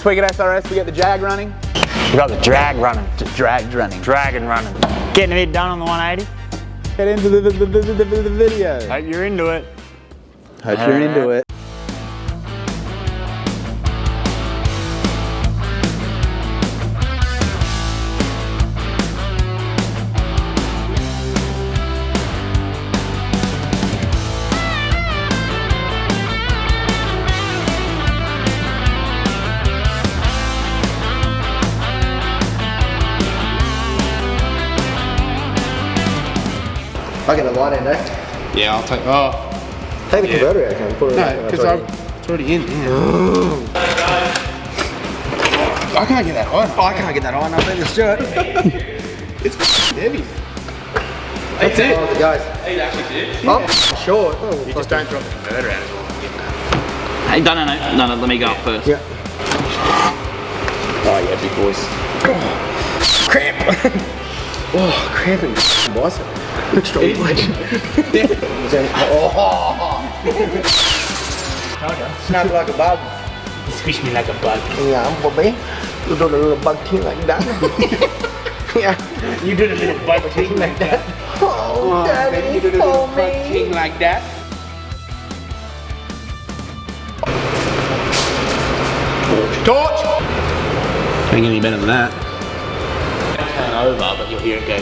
This week at SRS we got the Jag running. We got the drag running. Dragged running. Dragon running. Getting it done on the 180. Get into the video. Hope you're into it. Hope you're into it. I'll get the line in there. Yeah, I'll take. Take the converter out, can we put it in? No, because it's already in. Yeah. I can't get that high. Oh, I can't get that on. I'll let this do it. It's heavy. That's it. Oh, guys. He actually did. Oh, short. Oh, You just don't drop the converter out as well. Hey, no, let me go up first. Yeah. Oh yeah, big boys. Cramp. Oh, cramping. Bicep. Extra wedge. Snap like a bug. You squish me like a bug. Yeah, Bobby. You do a little bug thing like that. Yeah. You did a little bug thing like that. Oh, Daddy, You did a little for bug me. thing like that. Torch! Ain't any better than that. Turn over, but you'll hear it go.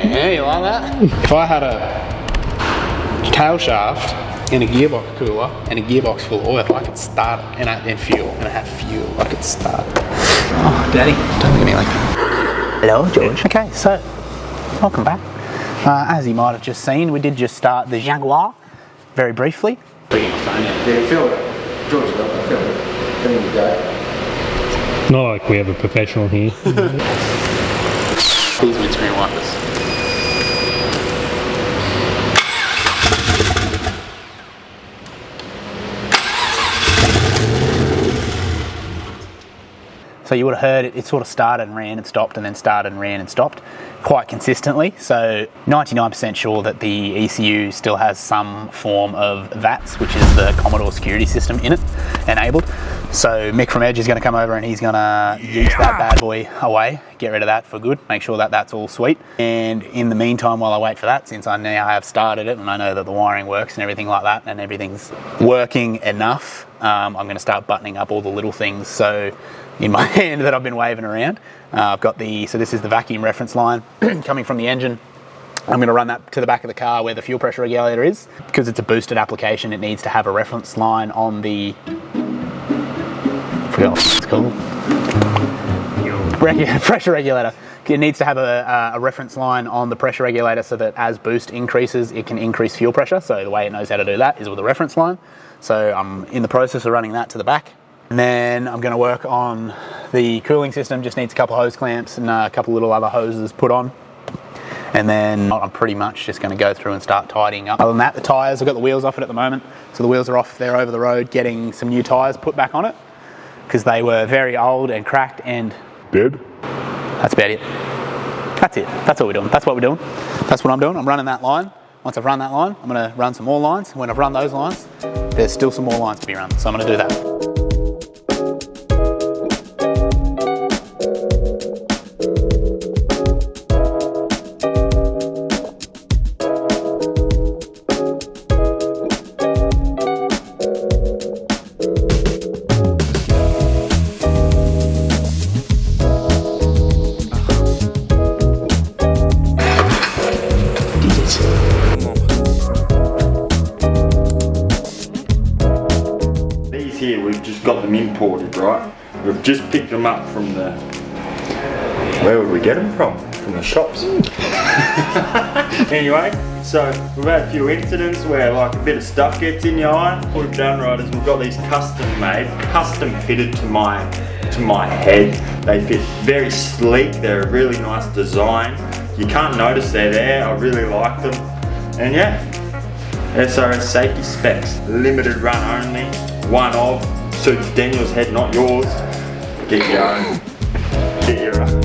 Yeah, you like that? If I had a tail shaft and a gearbox cooler and a gearbox full of oil, I could start it and fuel, and I had fuel, I could start it. Oh, Daddy, don't look at me like that. Hello, George. Okay, so welcome back. As you might have just seen, we did just start the Jaguar very briefly. Bring my phone out. Yeah, feel it. George, feel it. There you go. Not like we have a professional here. These windscreen wipers. So you would have heard it sort of started and ran and stopped and then started and ran and stopped quite consistently. So 99% sure that the ECU still has some form of VATS, which is the Commodore security system in it, enabled. So Mick from Edge is going to come over and he's going to use that bad boy away, get rid of that for good, make sure that that's all sweet. And in the meantime, while I wait for that, since I now have started it and I know that the wiring works and everything like that and everything's working enough, I'm going to start buttoning up all the little things. So in my hand that I've been waving around, I've got so this is the vacuum reference line coming from the engine. I'm going to run that to the back of the car where the fuel pressure regulator is. Because it's a boosted application, it needs to have a reference line on the, I forgot what it's called, pressure regulator. It needs to have a reference line on the pressure regulator so that as boost increases, it can increase fuel pressure. So the way it knows how to do that is with a reference line. So I'm in the process of running that to the back. And then I'm going to work on the cooling system, just needs a couple of hose clamps and a couple little other hoses put on. And then I'm pretty much just going to go through and start tidying up. Other than that, the tyres, I've got the wheels off it at the moment. So the wheels are off, they're over the road, getting some new tyres put back on it because they were very old and cracked and dead. That's about it. That's it. That's all we're doing. That's what we're doing. That's what I'm doing. I'm running that line. Once I've run that line, I'm going to run some more lines. When I've run those lines, there's still some more lines to be run. So I'm going to do that. Here we've just got them imported, right? We've just picked them up from the... Where would we get them from? From the shops. Anyway, so we've had a few incidents where like a bit of stuff gets in your eye. What we've done, right, is we've got these custom made, custom fitted to my head. They fit very sleek, they're a really nice design. You can't notice they're there, I really like them. And yeah, SRS safety specs, limited run only. One of, suits Daniel's head, not yours. Get your own. Get your own.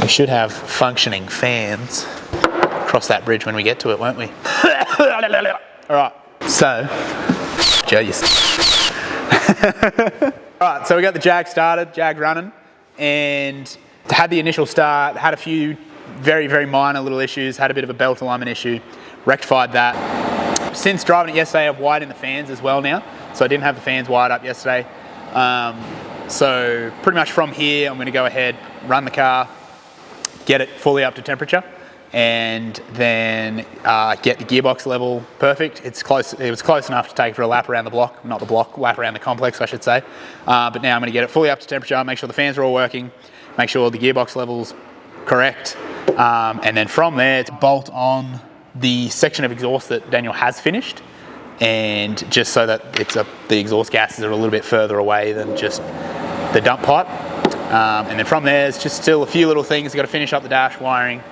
We should have functioning fans across that bridge when we get to it, won't we? Alright, so Alright, so we got the Jag started, Jag running, and had the initial start, had a few very, very minor little issues, had a bit of a belt alignment issue, rectified that. Since driving it yesterday, I've wired in the fans as well now, so I didn't have the fans wired up yesterday. So pretty much from here, I'm going to go ahead, run the car, get it fully up to temperature, and then get the gearbox level perfect. It was close enough to take for a lap around the block, not the block, lap around the complex, I should say. But now I'm going to get it fully up to temperature, make sure the fans are all working, make sure the gearbox level's correct, and then from there, it's bolt on the section of exhaust that Daniel has finished, and just so that the exhaust gases are a little bit further away than just the dump pipe. And then from there, it's just still a few little things. Got to finish up the dash wiring,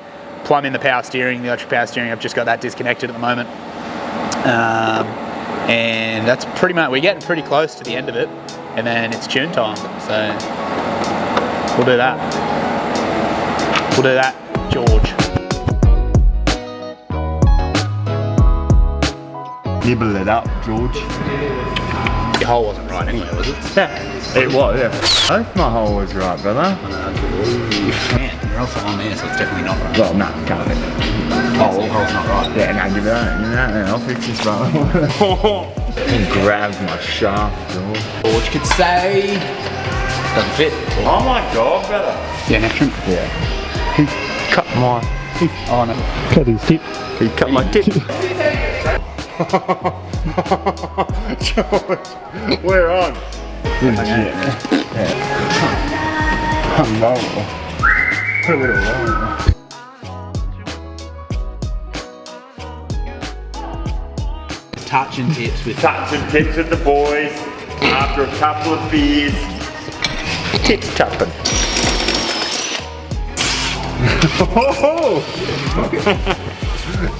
plumb in the power steering, the electric power steering. I've just got that disconnected at the moment. And that's pretty much, we're getting pretty close to the end of it, and then it's tune time. So we'll do that. We'll do that, George. Nibble it up, George. Your hole wasn't right anyway, was it? Yeah, it was, yeah. I think my hole was right, brother. You can. You're also on there, so it's definitely not right. Well, no, can't be. Oh, the hole's not right. Yeah, no, give it that, I'll fix this, brother. He grabbed my shaft, George. George could say, doesn't fit. Oh my God, brother. Yeah, Neptune? Yeah. He cut my... Oh no. Cut his tip. He cut my tip. George, we're on. Yeah. Unbelievable. Put a little roll. Touching tips with the boys after a couple of beers. Tips tapping.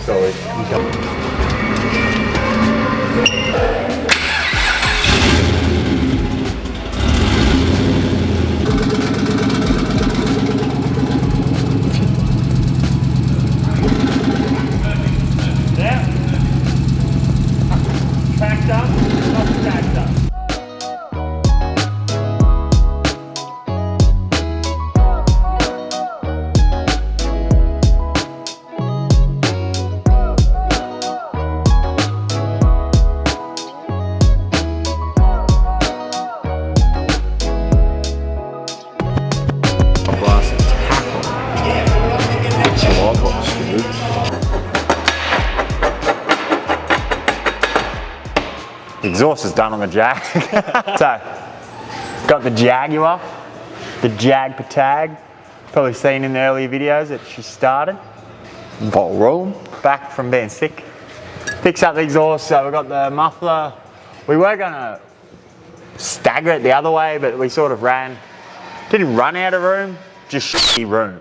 Sorry. The exhaust is done on the Jag. So, got the Jaguar, the Jag Patag. Probably seen in the earlier videos that she started. Bottle room, back from being sick. Fix up the exhaust, so we got the muffler. We were gonna stagger it the other way, but we sort of didn't run out of room, just shitty room.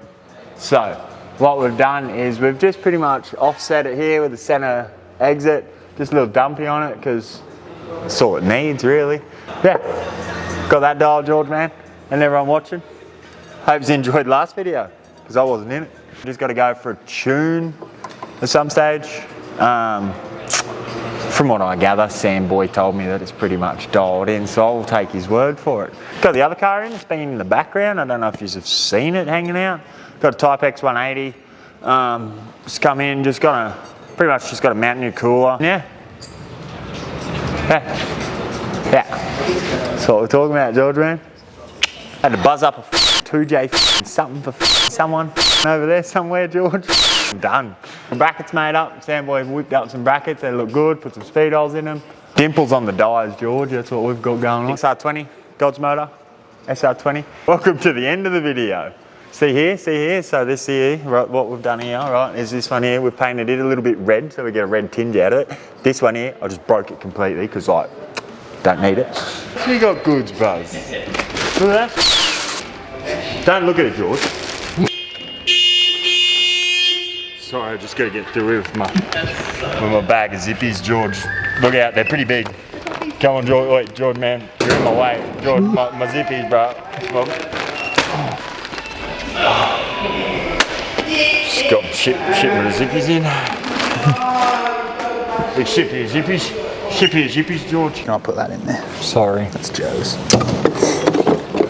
So, what we've done is we've just pretty much offset it here with the center exit, just a little dumpy on it, because that's all it needs, really. Yeah, got that dial, George, man, and everyone watching. Hope you enjoyed the last video, because I wasn't in it. Just got to go for a tune at some stage. From what I gather, Sam Boy told me that it's pretty much dialed in, so I'll take his word for it. Got the other car in, it's been in the background. I don't know if you've seen it hanging out. Got a Type X 180. Just come in, pretty much just got a mountain new cooler. Yeah. That's what we're talking about, George, man. Had to buzz up a 2J something for someone over there somewhere, George. I'm done. The brackets made up. Samboy whipped up some brackets. They look good. Put some speed holes in them. Dimples on the dies, George. That's what we've got going on. SR20, God's motor, SR20. Welcome to the end of the video. See here, so this here, right, what we've done here, right, is this one here, we've painted it a little bit red, so we get a red tinge out of it. This one here, I just broke it completely, because like, don't need it. You got goods, bros. Look at that. Don't look at it, George. Sorry, I just got to get through with my bag of zippies, George. Look out, they're pretty big. Come on, George. Wait, George, man, you're in my way. George, my zippies, bro. Well, just got shipment of zippies in. Big ship here, zippies. Ship here, zippies, George. Can I put that in there? Sorry. That's Joe's.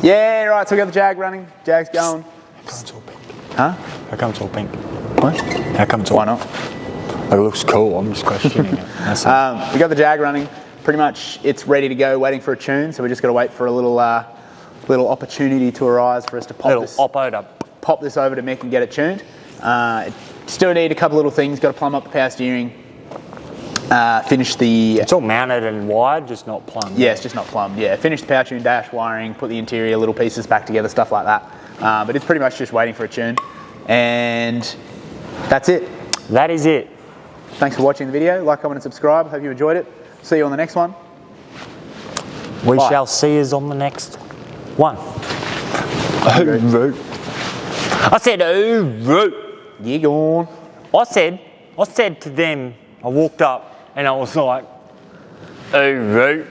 Yeah, right, so we got the Jag running. Jag's going. How come it's all pink? Huh? How come it's all pink? What? How come it's all Why not? It looks cool, I'm just questioning it. That's it. We got the Jag running. Pretty much it's ready to go, waiting for a tune, so we just got to wait for a little opportunity to arise for us to pop this over to Mick and get it tuned. Still need a couple little things, got to plumb up the power steering, finish the... It's all mounted and wired, just not plumbed. Yeah, it's just not plumbed, yeah. Finish the power tune dash, wiring, put the interior little pieces back together, stuff like that. But it's pretty much just waiting for a tune. And that's it. That is it. Thanks for watching the video. Like, comment and subscribe. Hope you enjoyed it. See you on the next one. We Bye. shall see us on the next one. I said, oh, root. You gone. I said to them, I walked up and I was like, oh, root.